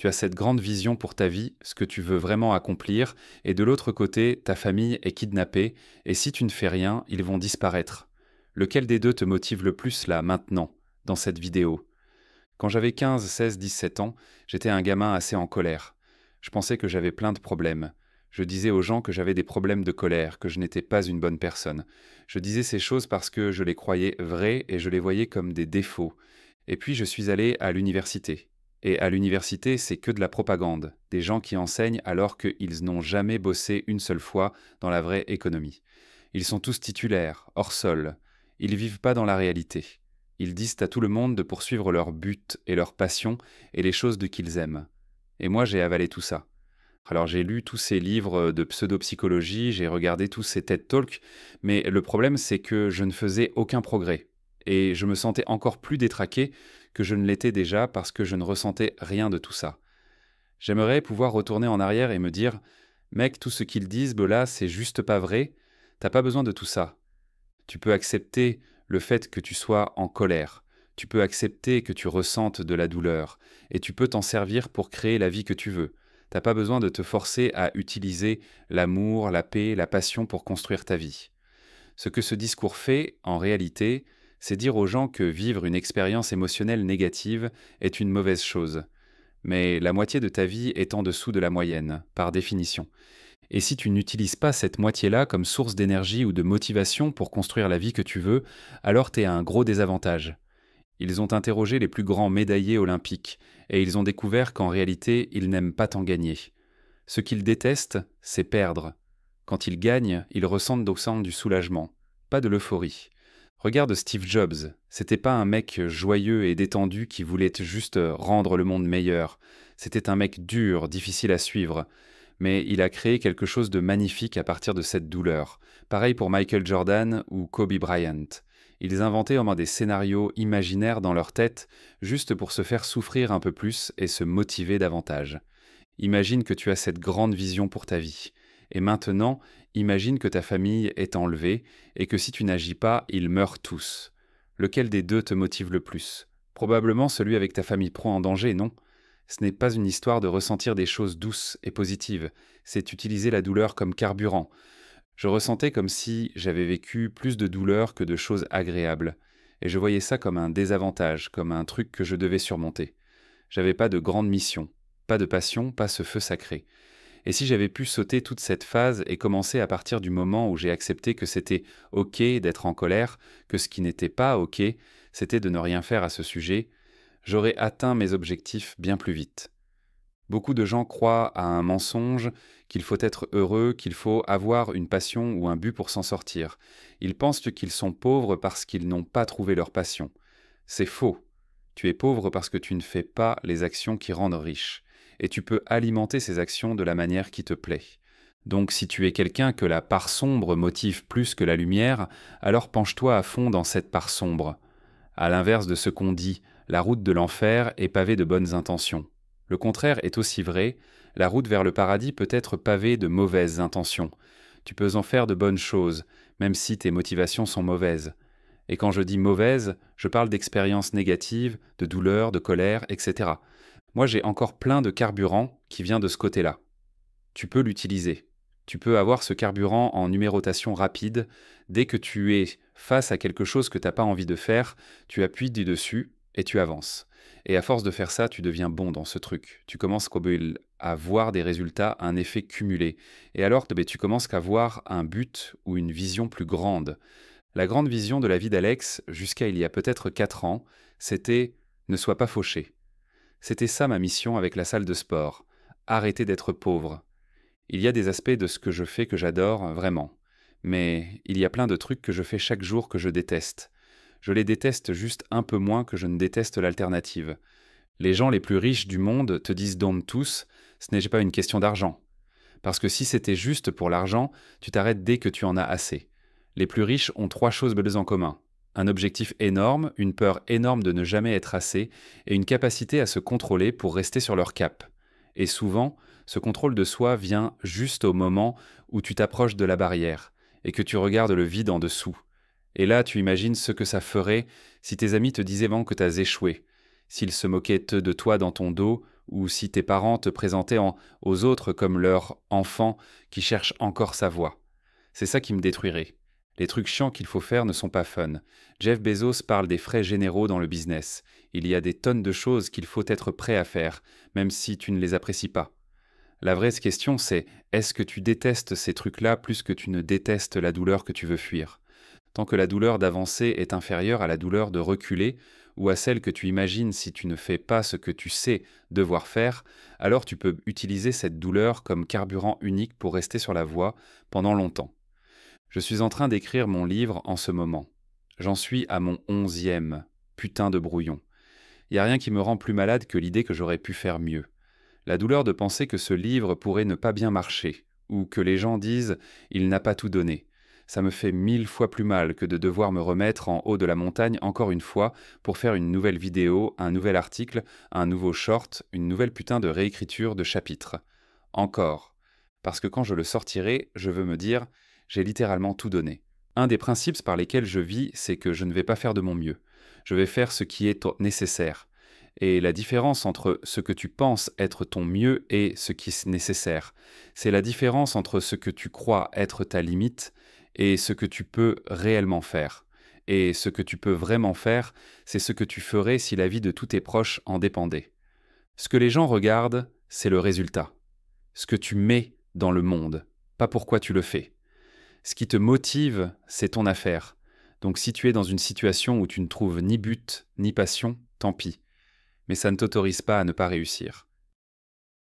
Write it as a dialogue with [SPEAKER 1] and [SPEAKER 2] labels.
[SPEAKER 1] tu as cette grande vision pour ta vie, ce que tu veux vraiment accomplir, et de l'autre côté, ta famille est kidnappée, et si tu ne fais rien, ils vont disparaître. Lequel des deux te motive le plus là, maintenant, dans cette vidéo? Quand j'avais 15, 16, 17 ans, j'étais un gamin assez en colère. Je pensais que j'avais plein de problèmes. Je disais aux gens que j'avais des problèmes de colère, que je n'étais pas une bonne personne. Je disais ces choses parce que je les croyais vraies et je les voyais comme des défauts. Et puis je suis allé à l'université. Et à l'université, c'est que de la propagande, des gens qui enseignent alors qu'ils n'ont jamais bossé une seule fois dans la vraie économie. Ils sont tous titulaires, hors sol. Ils vivent pas dans la réalité. Ils disent à tout le monde de poursuivre leur but et leur passion et les choses qu'ils aiment. Et moi, j'ai avalé tout ça. Alors j'ai lu tous ces livres de pseudo-psychologie, j'ai regardé tous ces TED Talks, mais le problème c'est que je ne faisais aucun progrès. Et je me sentais encore plus détraqué que je ne l'étais déjà parce que je ne ressentais rien de tout ça. J'aimerais pouvoir retourner en arrière et me dire « Mec, tout ce qu'ils disent, là, c'est juste pas vrai, t'as pas besoin de tout ça. Tu peux accepter le fait que tu sois en colère, tu peux accepter que tu ressentes de la douleur, et tu peux t'en servir pour créer la vie que tu veux. T'as pas besoin de te forcer à utiliser l'amour, la paix, la passion pour construire ta vie. » Ce que ce discours fait, en réalité, c'est dire aux gens que vivre une expérience émotionnelle négative est une mauvaise chose. Mais la moitié de ta vie est en dessous de la moyenne, par définition. Et si tu n'utilises pas cette moitié-là comme source d'énergie ou de motivation pour construire la vie que tu veux, alors t'es à un gros désavantage. Ils ont interrogé les plus grands médaillés olympiques, et ils ont découvert qu'en réalité, ils n'aiment pas tant gagner. Ce qu'ils détestent, c'est perdre. Quand ils gagnent, ils ressentent au sein du soulagement, pas de l'euphorie. Regarde Steve Jobs, c'était pas un mec joyeux et détendu qui voulait juste rendre le monde meilleur. C'était un mec dur, difficile à suivre. Mais il a créé quelque chose de magnifique à partir de cette douleur. Pareil pour Michael Jordan ou Kobe Bryant. Ils inventaient au moins des scénarios imaginaires dans leur tête, juste pour se faire souffrir un peu plus et se motiver davantage. Imagine que tu as cette grande vision pour ta vie. Et maintenant, imagine que ta famille est enlevée et que si tu n'agis pas, ils meurent tous. Lequel des deux te motive le plus? Probablement celui avec ta famille pro en danger, non? Ce n'est pas une histoire de ressentir des choses douces et positives, c'est utiliser la douleur comme carburant. Je ressentais comme si j'avais vécu plus de douleur que de choses agréables, et je voyais ça comme un désavantage, comme un truc que je devais surmonter. J'avais pas de grande mission, pas de passion, pas ce feu sacré. Et si j'avais pu sauter toute cette phase et commencer à partir du moment où j'ai accepté que c'était OK d'être en colère, que ce qui n'était pas OK, c'était de ne rien faire à ce sujet, j'aurais atteint mes objectifs bien plus vite. Beaucoup de gens croient à un mensonge, qu'il faut être heureux, qu'il faut avoir une passion ou un but pour s'en sortir. Ils pensent qu'ils sont pauvres parce qu'ils n'ont pas trouvé leur passion. C'est faux. Tu es pauvre parce que tu ne fais pas les actions qui rendent riche. Et tu peux alimenter ces actions de la manière qui te plaît. Donc si tu es quelqu'un que la part sombre motive plus que la lumière, alors penche-toi à fond dans cette part sombre. À l'inverse de ce qu'on dit, la route de l'enfer est pavée de bonnes intentions. Le contraire est aussi vrai, la route vers le paradis peut être pavée de mauvaises intentions. Tu peux en faire de bonnes choses, même si tes motivations sont mauvaises. Et quand je dis mauvaises, je parle d'expériences négatives, de douleurs, de colère, etc. Moi j'ai encore plein de carburant qui vient de ce côté-là. Tu peux l'utiliser. Tu peux avoir ce carburant en numérotation rapide. Dès que tu es face à quelque chose que tu n'as pas envie de faire, tu appuies du dessus et tu avances. Et à force de faire ça, tu deviens bon dans ce truc. Tu commences à voir des résultats, un effet cumulé. Et alors, tu commences à voir un but ou une vision plus grande. La grande vision de la vie d'Alex, jusqu'à il y a peut-être 4 ans, c'était « ne sois pas fauché ». C'était ça ma mission avec la salle de sport. Arrêter d'être pauvre. Il y a des aspects de ce que je fais que j'adore, vraiment. Mais il y a plein de trucs que je fais chaque jour que je déteste. Je les déteste juste un peu moins que je ne déteste l'alternative. Les gens les plus riches du monde te disent donc tous, ce n'est pas une question d'argent. Parce que si c'était juste pour l'argent, tu t'arrêtes dès que tu en as assez. Les plus riches ont 3 choses belles en commun. Un objectif énorme, une peur énorme de ne jamais être assez, et une capacité à se contrôler pour rester sur leur cap. Et souvent, ce contrôle de soi vient juste au moment où tu t'approches de la barrière, et que tu regardes le vide en dessous. Et là, tu imagines ce que ça ferait si tes amis te disaient vraiment que t'as échoué, s'ils se moquaient de toi dans ton dos, ou si tes parents te présentaient aux autres comme leur enfant qui cherche encore sa voie. C'est ça qui me détruirait. Les trucs chiants qu'il faut faire ne sont pas fun. Jeff Bezos parle des frais généraux dans le business. Il y a des tonnes de choses qu'il faut être prêt à faire, même si tu ne les apprécies pas. La vraie question, c'est est-ce que tu détestes ces trucs-là plus que tu ne détestes la douleur que tu veux fuir? Tant que la douleur d'avancer est inférieure à la douleur de reculer, ou à celle que tu imagines si tu ne fais pas ce que tu sais devoir faire, alors tu peux utiliser cette douleur comme carburant unique pour rester sur la voie pendant longtemps. Je suis en train d'écrire mon livre en ce moment. J'en suis à mon 11e putain de brouillon. Il n'y a rien qui me rend plus malade que l'idée que j'aurais pu faire mieux. La douleur de penser que ce livre pourrait ne pas bien marcher, ou que les gens disent « il n'a pas tout donné ». Ça me fait 1000 fois plus mal que de devoir me remettre en haut de la montagne encore une fois pour faire une nouvelle vidéo, un nouvel article, un nouveau short, une nouvelle putain de réécriture de chapitre. Encore. Parce que quand je le sortirai, je veux me dire « j'ai littéralement tout donné ». Un des principes par lesquels je vis, c'est que je ne vais pas faire de mon mieux. Je vais faire ce qui est nécessaire. Et la différence entre ce que tu penses être ton mieux et ce qui est nécessaire, c'est la différence entre ce que tu crois être ta limite et ce que tu peux réellement faire. Et ce que tu peux vraiment faire, c'est ce que tu ferais si la vie de tous tes proches en dépendait. Ce que les gens regardent, c'est le résultat. Ce que tu mets dans le monde, pas pourquoi tu le fais. Ce qui te motive, c'est ton affaire. Donc si tu es dans une situation où tu ne trouves ni but, ni passion, tant pis. Mais ça ne t'autorise pas à ne pas réussir.